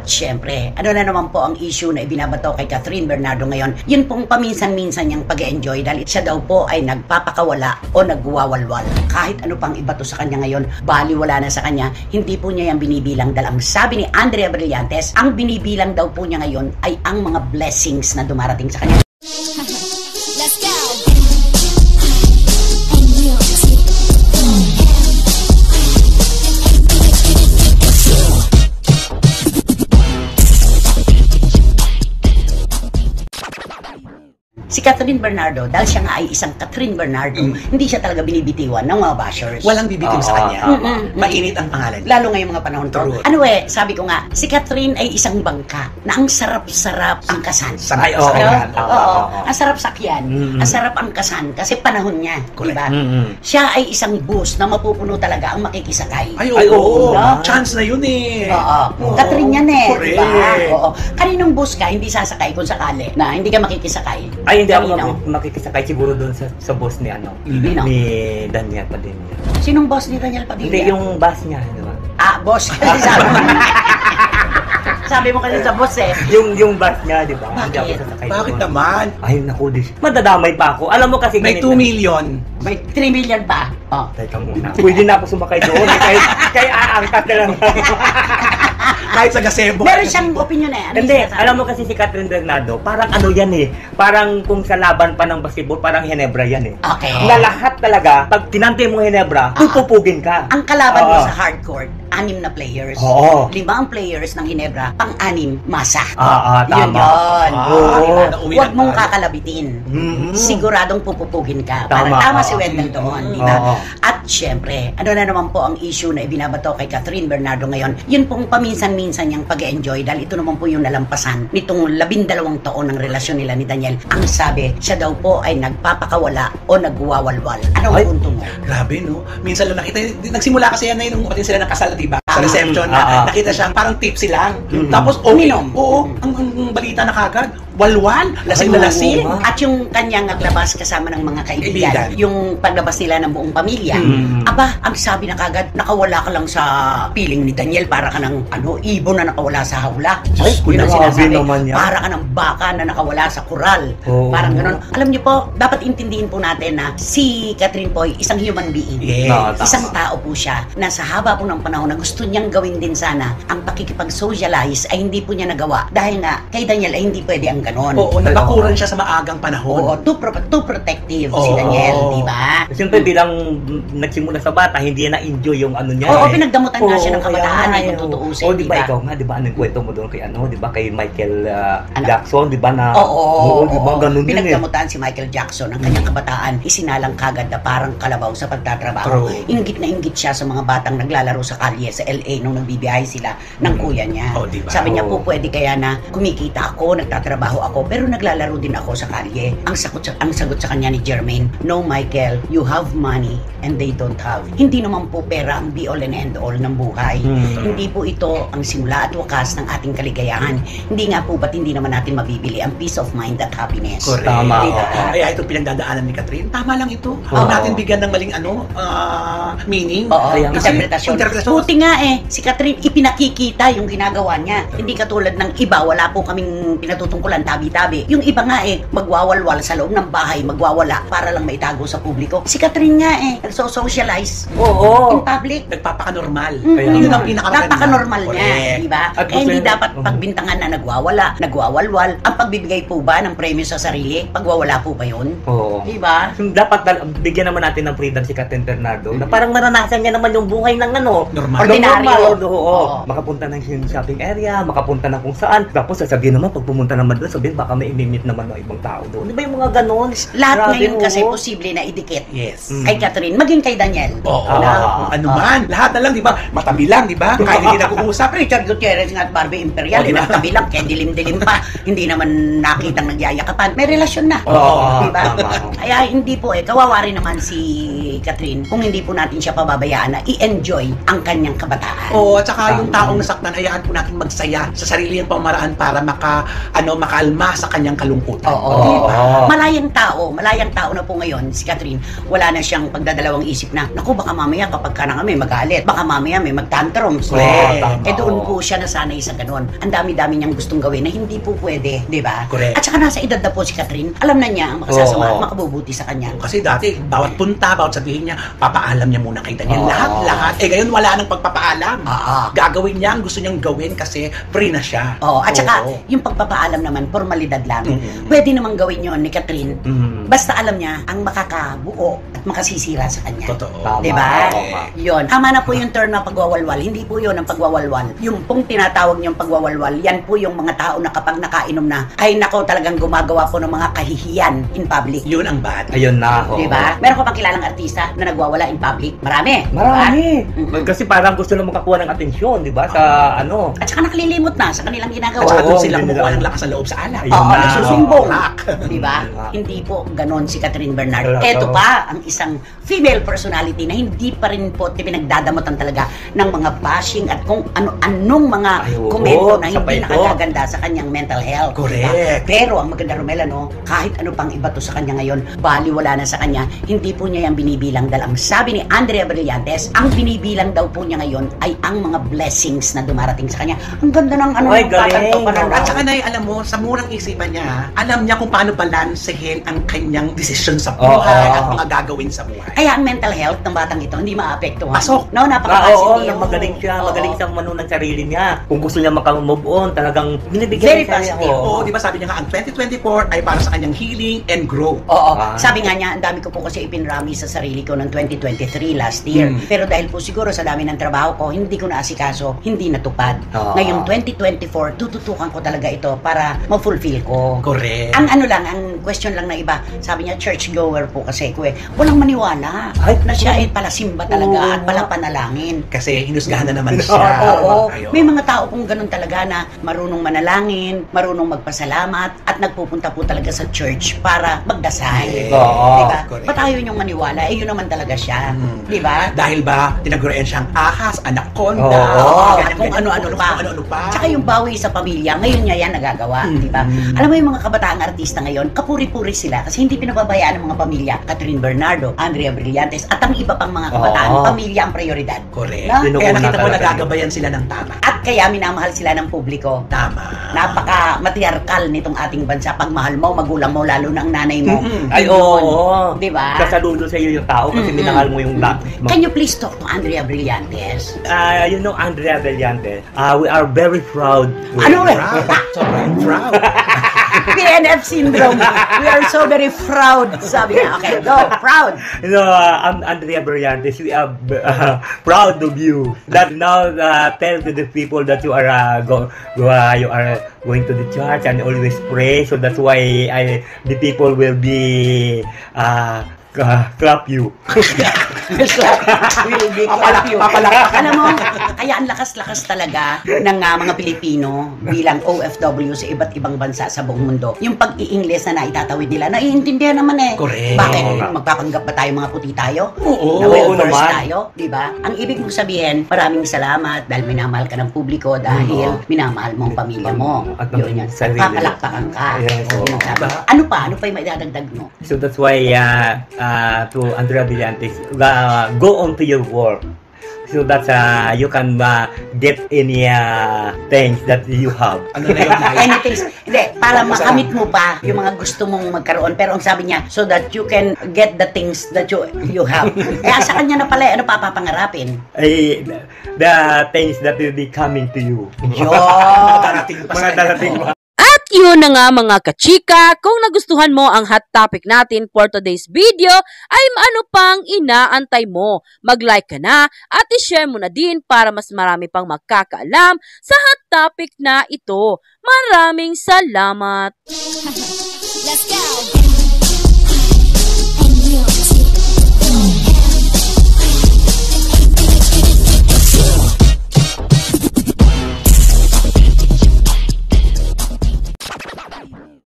At syempre, ano na naman po ang issue na ibinabato kay Catherine Bernardo ngayon? Yun pong paminsan-minsan niyang pag-enjoy dahil siya daw po ay nagpapakawala o nagwawalwal. Kahit ano pang ibato sa kanya ngayon, baliwala na sa kanya, hindi po niya yan binibilang dahil ang sabi ni Andrea Brillantes, ang binibilang daw po niya ngayon ay ang mga blessings na dumarating sa kanya. Let's go. Si Catherine Bernardo, dahil siya nga ay isang Catherine Bernardo, hindi siya talaga binibitiwan ng mga bashers. Walang bibitiw sa kanya. Mainit ang pangalan. Lalo ngayong mga panahon to. True. Ano sabi ko nga, si Catherine ay isang bangka na ang sarap-sarap ang kasan. Sanay, Oo. sakyan. Ang sarap sakyan. Ang sarap ang kasan kasi panahon niya. Correct. Diba? Siya ay isang bus na mapupuno talaga ang makikisakay. Ay, oo. No? Chance na yun eh. Oo. Catherine yan Correct. diba? Oo. Kaninong bus ka, hindi sasakay kung sakali na hindi ka makikisakay? Ay, hindi ako Kanino? makikisakay siguro doon sa boss ni Nino? ni Daniel Padilla. Sinong boss ni Daniel Padilla? Hindi, yung boss niya, di ba? Boss kasi sabi mo. Sabi mo kasi sa boss eh. Yung boss niya, di ba? Hindi ako Bakit? sasakay Bakit doon. naman? Ay, naku, madadamay pa ako. Alam mo kasi May 2 ganito. million. May 3 million pa. Teka muna. Pwede na ako sumakay doon. Kaya aangkat na lang. Kahit sa gazebo. Meron siyang opinion eh. Hindi, alam mo kasi si Catherine Bernardo, parang ano yan eh. Parang kung sa laban pa ng basketball, parang Hinebra yan eh. Okay. Na lahat talaga, pag tinantay mo Hinebra, pupupugin ka. Ang kalaban mo Oo. sa hardcourt, 6 na players. Oo. 5 ang players ng Hinebra, pang-6 masa. Tama. Yun. Oo. Nauwi Huwag na mong tayo. kakalabitin. Mhm. Siguradong pupupugin ka. Tama. Parang tama si Oo. Wendell doon, di ba? Oo. At syempre, ano na naman po ang issue na ibinabato kay Catherine Bernardo ngayon? Yun pong paminsan-minsan niyang pag-enjoy dahil ito naman po yung nalampasan nitong 12 taon ng relasyon nila ni Daniel. Ang sabi, siya daw po ay nagpapakawala o nagwawalwal. Ano ang punto mo? Grabe, no? Minsan lang nakita, nagsimula kasi yan na nung umatin sila ng kasal, diba? Sa reception na nakita siyang parang tipsy lang. Tapos, Uminom. Oo, ang balita na kagad, walwal, lasing na lasing. oo, At yung kanyang naglabas kasama ng mga kaibigan, Kaibigan. yung paglabas nila ng buong pamilya, aba, ang sabi na kagad, nakawala ka lang sa piling ni Daniel, para ka ng ibon na nakawala sa hawla. Ay, Yun ang grabe sinasabi. naman yan. Para ka ng baka na nakawala sa kural. Oo. Parang gano'n. Alam niyo po, dapat intindihin po natin na si Catherine po ay isang human being. Yes. Tama. Isang tao po siya na sa haba po ng panahon na gusto niyang gawin din sana ang pakikipag-socialize ay hindi po niya nagawa. Dahil nga, kay Daniel ay hindi pwede ang ganon. Oo, nabakuran siya sa maagang panahon. Oo, too protective si Oo. Daniel, di ba? Siyempre bilang nagsimula sa bata, hindi na enjoy yung ano niya. Oo, eh. pinagdamutan nga siya ng Oo, kabataan kaya eh, kung nga, tutuusin, oo, di ba di ba? ikaw nga, di ba, anong kwento mo doon kay di ba, kay Michael Ano? Jackson, di ba na, Oo, di ba, ganun yun eh. Pinagdamutan si Michael Jackson ang kanyang kabataan, isinalang kagad na parang kalabaw sa pagtatrabaho. True. Inggit na inggit siya sa mga batang naglalaro sa kalye sa LA nung nagbibiyahe sila ng kuya niya. Oh, di ba? Sabi niya Oo. po, pwede kaya na kumikita ako, nagtatrabaho ako, pero naglalaro din ako sa kalye. Ang sagot sa kanya ni Jermaine, no Michael, you have money and they don't have. Hindi naman po pera ang be all and end all ng buhay. Hindi po ito ang simula at wakas ng ating kaligayahan. Hindi nga po ba't hindi naman natin mabibili ang peace of mind at happiness. Correct. Tama. Diba? Kaya ito pinagdadaanan ni Catherine, tama lang ito. Oo. Huwag natin bigyan ng maling meaning. Oo, Kaya nga. interpretasyon. Interpretasyon. Buti nga si Catherine, ipinakikita yung ginagawa niya. Hindi katulad ng iba, wala po kaming pinatutungkulan tabi-tabi. Yung iba nga magwawalwal sa loob ng bahay, magwawala para lang maitago sa publiko. Si Catherine nga nagso-socialize Oo. in public. Nagpapaka-normal. Kaya Yun nga. ang pinakamaganda. Napaka-normal niya, Correct. di ba? At Eh, hindi gusto- dapat pagbintangan na nagwawala, nagwawalwal. Ang pagbibigay po ba ng premyo sa sarili, pagwawala po ba yun? Oo. Di ba? Dapat bigyan naman natin ng freedom si Catherine Bernardo na parang naranasan niya naman yung buhay ng Normal. Ordinaryo. Oo. Oo. Makapunta ng shopping area, makapunta na kung saan. Tapos sasabihin naman, pag pumunta naman doon, sabihin baka may imimit naman ng ibang tao doon. Di ba yung mga ganon? Lahat Grabe, ngayon kasi oo. posible na idikit. Yes. Kay Catherine, maging kay Daniel. Oo. Ah. Ano man. Lahat na lang, di ba? Matabi lang, di ba? Kahit hindi nag-uusap. Richard Gutierrez nga at Barbie Imperial, Oh, diba? kabilang, kaya dilim-dilim pa. Hindi naman nakitang nagyayakapan. May relasyon na. Oo. Diba? Tama. Kaya hindi po kawawa rin naman si Catherine kung hindi po natin siya pababayaan na i-enjoy ang kanyang kabataan. Oo, at saka yung Tama. taong nasaktan, hayaan po natin magsaya sa sarili niyang pamaraan para maka kalma sa kanyang kalungkutan. Oo. Di ba? Malayang tao na po ngayon, si Catherine, wala na siyang pagdadalawang isip na, naku, baka mamaya kapag ka na kami magalit, baka mamaya may magtantrums. Correct. Doon po siya nasanay sa ganun. Ang dami-dami niyang gustong gawin na hindi po pwede, di ba? Correct. At saka nasa edad na po si Catherine, alam na niya ang makasasama at makabubuti sa kanya. Kasi dati, bawat punta, bawat sabihin niya, papaalam niya muna kay Daniel. Oo. Lahat. Ngayon wala nang pagpapaalam. Oo. Gagawin niya ang gusto niyang gawin kasi free na siya. Oo, at saka, Oo. yung pagpapaalam naman, formalidad lang. Mm. Pwede namang gawin yon ni Catherine. Mm. Basta alam niya ang makakabuo at makasisira sa kanya. Totoo. Tama. Di ba? Tama. Yun. Tama na po yung term na pagwawalwal. Hindi po yun ang pagwawalwal. Yung pong tinatawag niyong pagwawalwal, yan po yung mga tao na kapag nakainom na, ay nako talagang gumagawa po ng mga kahihiyan in public. Yun ang bad. Ayun na. Di ba? Meron ka bang kilalang artista na nagwawala in public? Marami. di ba? Marami. Mm-mm. Kasi parang gusto lang makakuha ng atensyon, di ba? Sa ano. At saka nakalilimot na sa kanilang ginagawa. At saka doon Oo, sila hindi kumukuha nila- ng lakas ng loob sa alak. Ayun Oo, na. nagsusumbong. Rock. Di ba? Ah. Hindi po ganon si Catherine Bernardo. Wala, Ito oo. pa ang isang female personality na hindi pa rin po pinagdadamutan talaga ng mga bashing at kung ano-anong mga Ay, oo. komento na Isa pa hindi ito. nakagaganda sa kanyang mental health. Correct. Pero ang maganda, Romela, no, kahit ano pang iba to sa kanya ngayon, baliwala na sa kanya, hindi po niya yan binibilang dahil ang sabi ni Andrea Brillantes, ang binibilang daw po niya ngayon ay ang mga blessings na dumarating sa kanya. Ang ganda ng ano Ay, ng pattern to, galing. parang- At saka na alam mo, sa murang isipan niya, alam niya kung paano balansehin ang kanyang desisyon sa buhay Oo. at mga gagawin sa buhay. Kaya ang mental health ng batang ito hindi maapektuhan. Pasok. No, Oo, napaka-positive. magaling siya. Oo. Magaling siyang mano ng sarili niya. Kung gusto niya maka-move on, talagang binibigyan Very niya siya. positive. Oo, di ba sabi niya nga, ang 2024 ay para sa kanyang healing and growth. Oo. Ah. Sabi nga niya, ang dami ko po kasi ipinrami sa sarili ko ng 2023 last year. Pero dahil po siguro sa dami ng trabaho ko, hindi ko naasikaso, hindi natupad. Ah. Ngayong 2024, tututukan ko talaga ito para ma-fulfill ko. Correct. Ang ano lang, ang question lang na iba, sabi niya, church-goer po kasi ko eh. Walang maniwala Ay, na siya ay palasimba talaga oo. at pala panalangin. Kasi hinusgahan na naman Oo. siya. Oo, Ayun. may mga tao pong ganun talaga na marunong manalangin, marunong magpasalamat, at nagpupunta po talaga sa church para magdasal. Yes. Oo. Diba? Correct. Ba't ayaw niyong maniwala? Eh, yun naman talaga siya. Mm. Diba? Dahil ba, tinaguruan siyang ahas, anaconda, Oo. At kung ano-ano pa. Kung ano-ano pa. Tsaka yung bawi sa pamilya, ngayon niya yan nagagawa, di ba? Alam mo yung mga kabataang artista ngayon, kapuri-puri sila kasi hindi pinababayaan ng mga pamilya. Catherine Bernardo, Andrea Brillantes, at ang iba pang mga kabataan, Oo. pamilya ang prioridad. Correct. No? Yun ang Kaya una nakita mo talaga. nagagabayan sila ng tama. At kaya minamahal sila ng publiko. Tama. Napaka-matriarkal nitong ating bansa. Pag mahal mo, magulang mo, lalo na ang nanay mo. Ay, Yun. oo. Di ba? Kasaludo sa iyo yung tao kasi minahal mo yung Can you please talk to Andrea Brillantes? You know, Andrea Brillantes, we are very proud. Ano eh? Proud. Sobrang proud. PNF syndrome. We are so very proud. Sabi niya, okay, go, proud. You know, Andrea Brillantes, we are proud of you. That now tell to the people that you are you are going to the church and always pray. So that's why the people will be clap you. Will be clap you. Alam mo, kaya ang lakas-lakas talaga ng mga Pilipino bilang OFW sa iba't ibang bansa sa buong mundo. Yung pag-i-Ingles na naitatawid nila, naiintindihan naman eh. Correct. Bakit? Oo nga. Magpapanggap ba tayo mga puti tayo? Oo. Na well Oo versed naman. tayo? Diba? Ang ibig mong sabihin, maraming salamat dahil minamahal ka ng publiko dahil minamahal mo ang pamilya mo. At Yun yan. sarili. Papalakpakan ka. Yes, oo. Yun ang sabi. Diba? Ano pa? Ano pa yung maidadagdag mo? So that's why to Andrea Brillantes, go on to your work. So that you can get any things that you have. Ano na yung life? Anything. Hindi, para makamit mo pa yung mga gusto mong magkaroon. Pero ang sabi niya, so that you can get the things that you have. Kaya sa kanya na pala, ano pa papangarapin? The things that will be coming to you. Yun. Darating pa Mga sa darating inyo. pa. At yun na nga mga kachika, kung nagustuhan mo ang hot topic natin for today's video, ay ano pang inaantay mo? Mag-like ka na at i-share mo na din para mas marami pang magkakaalam sa hot topic na ito. Maraming salamat! Let's go.